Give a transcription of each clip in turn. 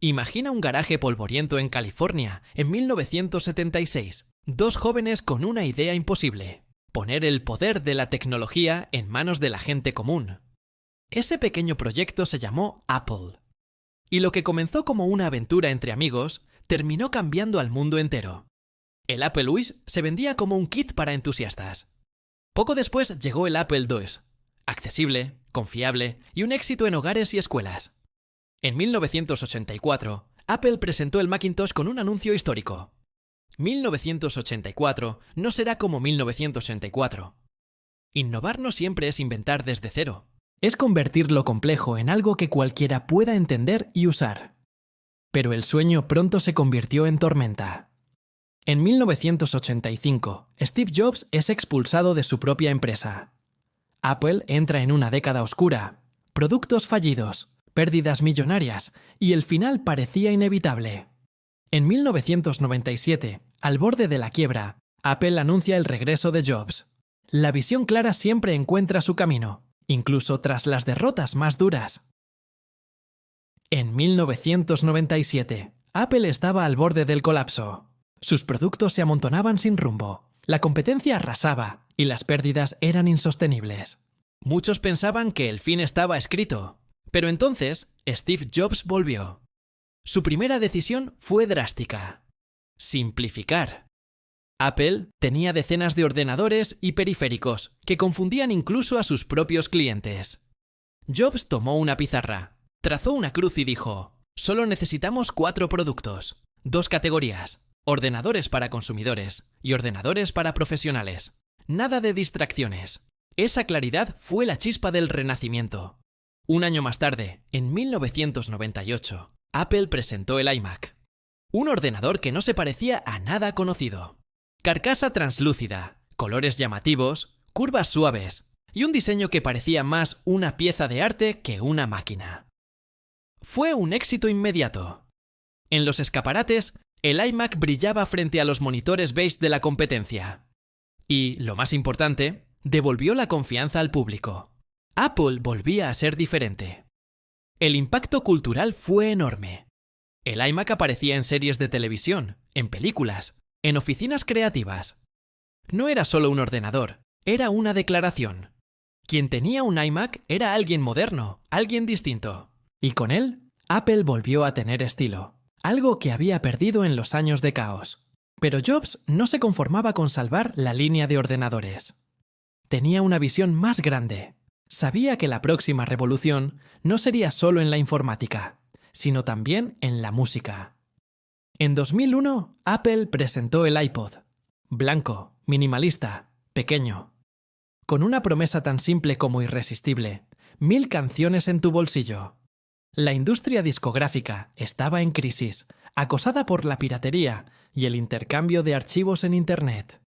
Imagina un garaje polvoriento en California en 1976. Dos jóvenes con una idea imposible: poner el poder de la tecnología en manos de la gente común. Ese pequeño proyecto se llamó Apple. Y lo que comenzó como una aventura entre amigos terminó cambiando al mundo entero. El Apple I se vendía como un kit para entusiastas. Poco después llegó el Apple II, accesible, confiable y un éxito en hogares y escuelas. En 1984, Apple presentó el Macintosh con un anuncio histórico. 1984 no será como 1984. Innovar no siempre es inventar desde cero. Es convertir lo complejo en algo que cualquiera pueda entender y usar. Pero el sueño pronto se convirtió en tormenta. En 1985, Steve Jobs es expulsado de su propia empresa. Apple entra en una década oscura, productos fallidos, pérdidas millonarias, y el final parecía inevitable. En 1997, al borde de la quiebra, Apple anuncia el regreso de Jobs. La visión clara siempre encuentra su camino, incluso tras las derrotas más duras. En 1997, Apple estaba al borde del colapso. Sus productos se amontonaban sin rumbo, la competencia arrasaba y las pérdidas eran insostenibles. Muchos pensaban que el fin estaba escrito, pero entonces Steve Jobs volvió. Su primera decisión fue drástica: simplificar. Apple tenía decenas de ordenadores y periféricos que confundían incluso a sus propios clientes. Jobs tomó una pizarra, trazó una cruz y dijo: solo necesitamos 4 productos, 2 categorías: ordenadores para consumidores y ordenadores para profesionales. Nada de distracciones. Esa claridad fue la chispa del renacimiento. Un año más tarde, en 1998, Apple presentó el iMac. Un ordenador que no se parecía a nada conocido. Carcasa translúcida, colores llamativos, curvas suaves y un diseño que parecía más una pieza de arte que una máquina. Fue un éxito inmediato. En los escaparates, el iMac brillaba frente a los monitores beige de la competencia. Y, lo más importante, devolvió la confianza al público. Apple volvía a ser diferente. El impacto cultural fue enorme. El iMac aparecía en series de televisión, en películas, en oficinas creativas. No era solo un ordenador, era una declaración. Quien tenía un iMac era alguien moderno, alguien distinto. Y con él, Apple volvió a tener estilo, algo que había perdido en los años de caos. Pero Jobs no se conformaba con salvar la línea de ordenadores. Tenía una visión más grande. Sabía que la próxima revolución no sería solo en la informática, sino también en la música. En 2001, Apple presentó el iPod. Blanco, minimalista, pequeño. Con una promesa tan simple como irresistible: 1000 canciones en tu bolsillo. La industria discográfica estaba en crisis, acosada por la piratería y el intercambio de archivos en Internet.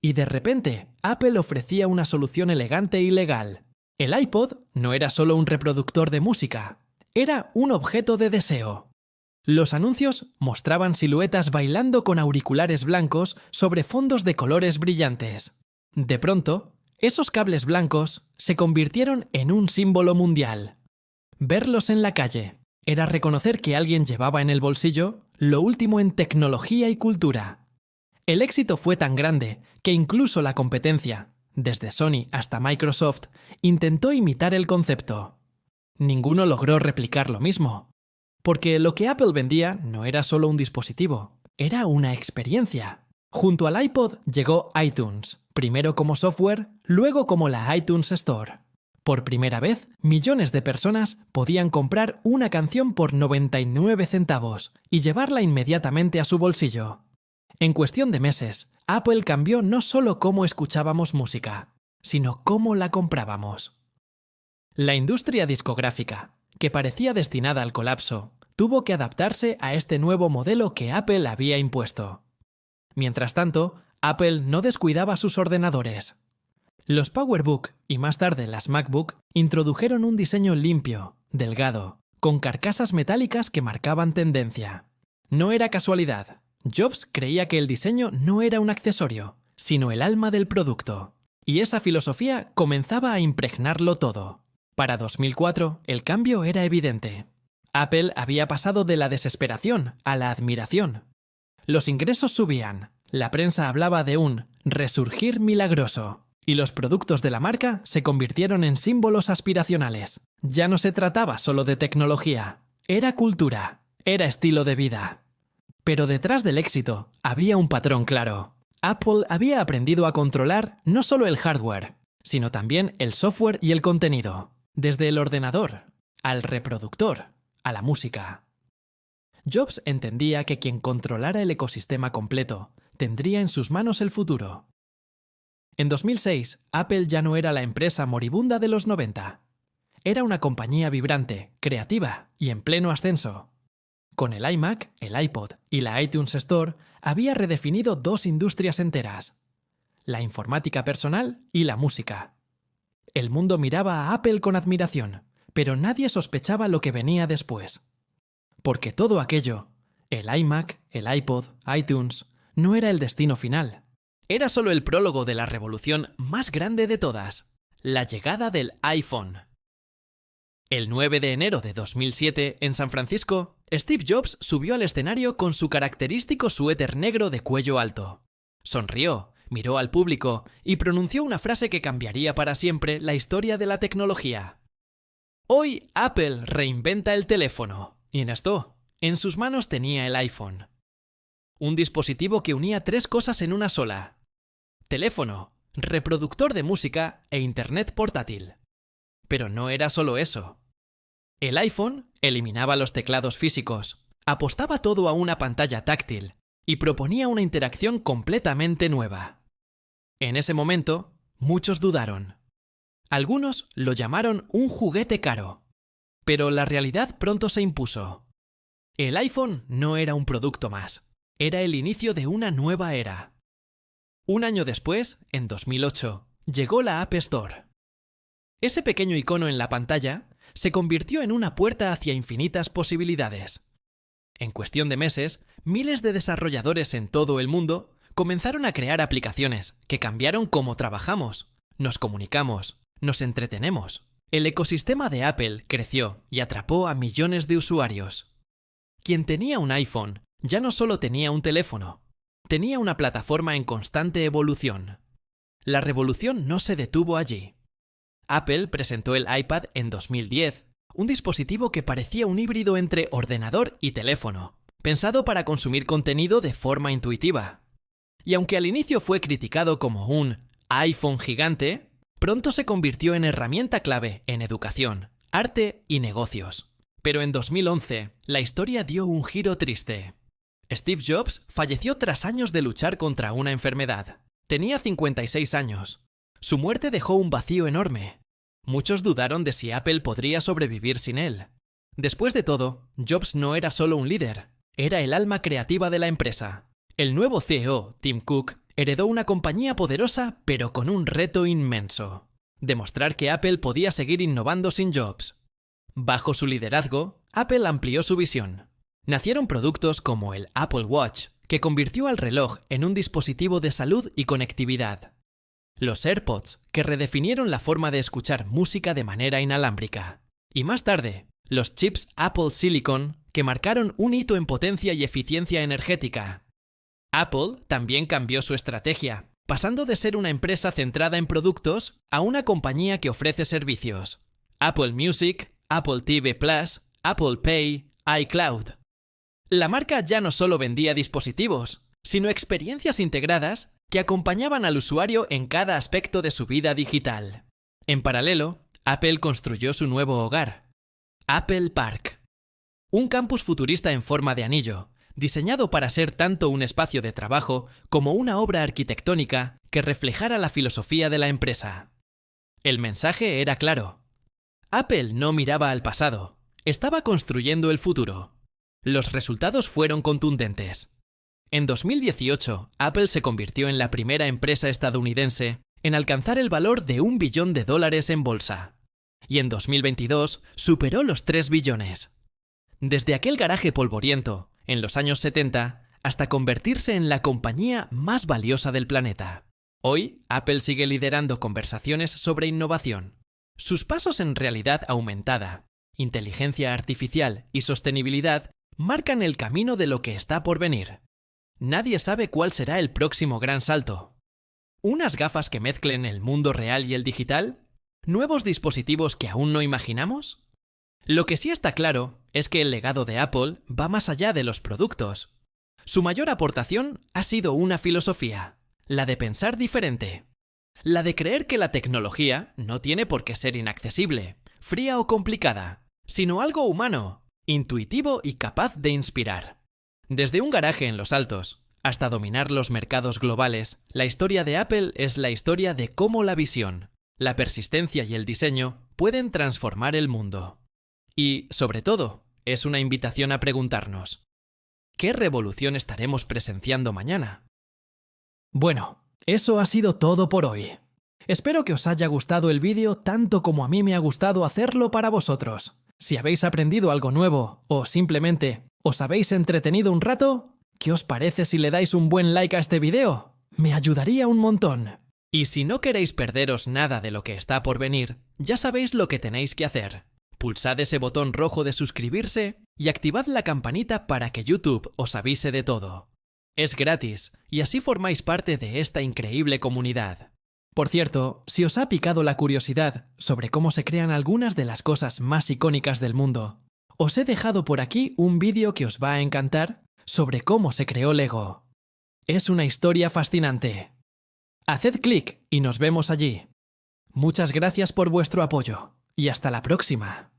Y de repente, Apple ofrecía una solución elegante y legal. El iPod no era solo un reproductor de música, era un objeto de deseo. Los anuncios mostraban siluetas bailando con auriculares blancos sobre fondos de colores brillantes. De pronto, esos cables blancos se convirtieron en un símbolo mundial. Verlos en la calle era reconocer que alguien llevaba en el bolsillo lo último en tecnología y cultura. El éxito fue tan grande que incluso la competencia, desde Sony hasta Microsoft, intentó imitar el concepto. Ninguno logró replicar lo mismo, porque lo que Apple vendía no era solo un dispositivo, era una experiencia. Junto al iPod llegó iTunes, primero como software, luego como la iTunes Store. Por primera vez, millones de personas podían comprar una canción por 99 centavos y llevarla inmediatamente a su bolsillo. En cuestión de meses, Apple cambió no solo cómo escuchábamos música, sino cómo la comprábamos. La industria discográfica, que parecía destinada al colapso, tuvo que adaptarse a este nuevo modelo que Apple había impuesto. Mientras tanto, Apple no descuidaba sus ordenadores. Los PowerBook y más tarde las MacBook introdujeron un diseño limpio, delgado, con carcasas metálicas que marcaban tendencia. No era casualidad. Jobs creía que el diseño no era un accesorio, sino el alma del producto. Y esa filosofía comenzaba a impregnarlo todo. Para 2004, el cambio era evidente. Apple había pasado de la desesperación a la admiración. Los ingresos subían, la prensa hablaba de un resurgir milagroso, y los productos de la marca se convirtieron en símbolos aspiracionales. Ya no se trataba solo de tecnología, era cultura, era estilo de vida. Pero detrás del éxito había un patrón claro. Apple había aprendido a controlar no solo el hardware, sino también el software y el contenido, desde el ordenador, al reproductor, a la música. Jobs entendía que quien controlara el ecosistema completo tendría en sus manos el futuro. En 2006, Apple ya no era la empresa moribunda de los 90. Era una compañía vibrante, creativa y en pleno ascenso. Con el iMac, el iPod y la iTunes Store había redefinido dos industrias enteras: la informática personal y la música. El mundo miraba a Apple con admiración, pero nadie sospechaba lo que venía después. Porque todo aquello, el iMac, el iPod, iTunes, no era el destino final. Era solo el prólogo de la revolución más grande de todas, la llegada del iPhone. El 9 de enero de 2007, en San Francisco, Steve Jobs subió al escenario con su característico suéter negro de cuello alto. Sonrió, miró al público y pronunció una frase que cambiaría para siempre la historia de la tecnología. Hoy Apple reinventa el teléfono. Y en esto, en sus manos tenía el iPhone. Un dispositivo que unía tres cosas en una sola: teléfono, reproductor de música e internet portátil. Pero no era solo eso. El iPhone eliminaba los teclados físicos, apostaba todo a una pantalla táctil y proponía una interacción completamente nueva. En ese momento, muchos dudaron. Algunos lo llamaron un juguete caro. Pero la realidad pronto se impuso. El iPhone no era un producto más, era el inicio de una nueva era. Un año después, en 2008, llegó la App Store. Ese pequeño icono en la pantalla se convirtió en una puerta hacia infinitas posibilidades. En cuestión de meses, miles de desarrolladores en todo el mundo comenzaron a crear aplicaciones que cambiaron cómo trabajamos, nos comunicamos, nos entretenemos. El ecosistema de Apple creció y atrapó a millones de usuarios. Quien tenía un iPhone ya no solo tenía un teléfono, tenía una plataforma en constante evolución. La revolución no se detuvo allí. Apple presentó el iPad en 2010, un dispositivo que parecía un híbrido entre ordenador y teléfono, pensado para consumir contenido de forma intuitiva. Y aunque al inicio fue criticado como un iPhone gigante, pronto se convirtió en herramienta clave en educación, arte y negocios. Pero en 2011, la historia dio un giro triste. Steve Jobs falleció tras años de luchar contra una enfermedad. Tenía 56 años. Su muerte dejó un vacío enorme. Muchos dudaron de si Apple podría sobrevivir sin él. Después de todo, Jobs no era solo un líder, era el alma creativa de la empresa. El nuevo CEO, Tim Cook, heredó una compañía poderosa pero con un reto inmenso: demostrar que Apple podía seguir innovando sin Jobs. Bajo su liderazgo, Apple amplió su visión. Nacieron productos como el Apple Watch, que convirtió al reloj en un dispositivo de salud y conectividad. Los AirPods, que redefinieron la forma de escuchar música de manera inalámbrica. Y más tarde, los chips Apple Silicon, que marcaron un hito en potencia y eficiencia energética. Apple también cambió su estrategia, pasando de ser una empresa centrada en productos a una compañía que ofrece servicios. Apple Music, Apple TV Plus, Apple Pay, iCloud. La marca ya no solo vendía dispositivos, sino experiencias integradas que acompañaban al usuario en cada aspecto de su vida digital. En paralelo, Apple construyó su nuevo hogar, Apple Park. Un campus futurista en forma de anillo, diseñado para ser tanto un espacio de trabajo como una obra arquitectónica que reflejara la filosofía de la empresa. El mensaje era claro. Apple no miraba al pasado, estaba construyendo el futuro. Los resultados fueron contundentes. En 2018, Apple se convirtió en la primera empresa estadounidense en alcanzar el valor de $1 billón en bolsa. Y en 2022 superó los 3 billones. Desde aquel garaje polvoriento, en los años 70, hasta convertirse en la compañía más valiosa del planeta. Hoy, Apple sigue liderando conversaciones sobre innovación. Sus pasos en realidad aumentada, inteligencia artificial y sostenibilidad marcan el camino de lo que está por venir. Nadie sabe cuál será el próximo gran salto. ¿Unas gafas que mezclen el mundo real y el digital? ¿Nuevos dispositivos que aún no imaginamos? Lo que sí está claro es que el legado de Apple va más allá de los productos. Su mayor aportación ha sido una filosofía, la de pensar diferente. La de creer que la tecnología no tiene por qué ser inaccesible, fría o complicada, sino algo humano, intuitivo y capaz de inspirar. Desde un garaje en Los Altos hasta dominar los mercados globales, la historia de Apple es la historia de cómo la visión, la persistencia y el diseño pueden transformar el mundo. Y, sobre todo, es una invitación a preguntarnos: ¿qué revolución estaremos presenciando mañana? Bueno, eso ha sido todo por hoy. Espero que os haya gustado el vídeo tanto como a mí me ha gustado hacerlo para vosotros. Si habéis aprendido algo nuevo o simplemente os habéis entretenido un rato, ¿qué os parece si le dais un buen like a este vídeo? Me ayudaría un montón. Y si no queréis perderos nada de lo que está por venir, ya sabéis lo que tenéis que hacer. Pulsad ese botón rojo de suscribirse y activad la campanita para que YouTube os avise de todo. Es gratis y así formáis parte de esta increíble comunidad. Por cierto, si os ha picado la curiosidad sobre cómo se crean algunas de las cosas más icónicas del mundo, os he dejado por aquí un vídeo que os va a encantar sobre cómo se creó Lego. Es una historia fascinante. Haced clic y nos vemos allí. Muchas gracias por vuestro apoyo y hasta la próxima.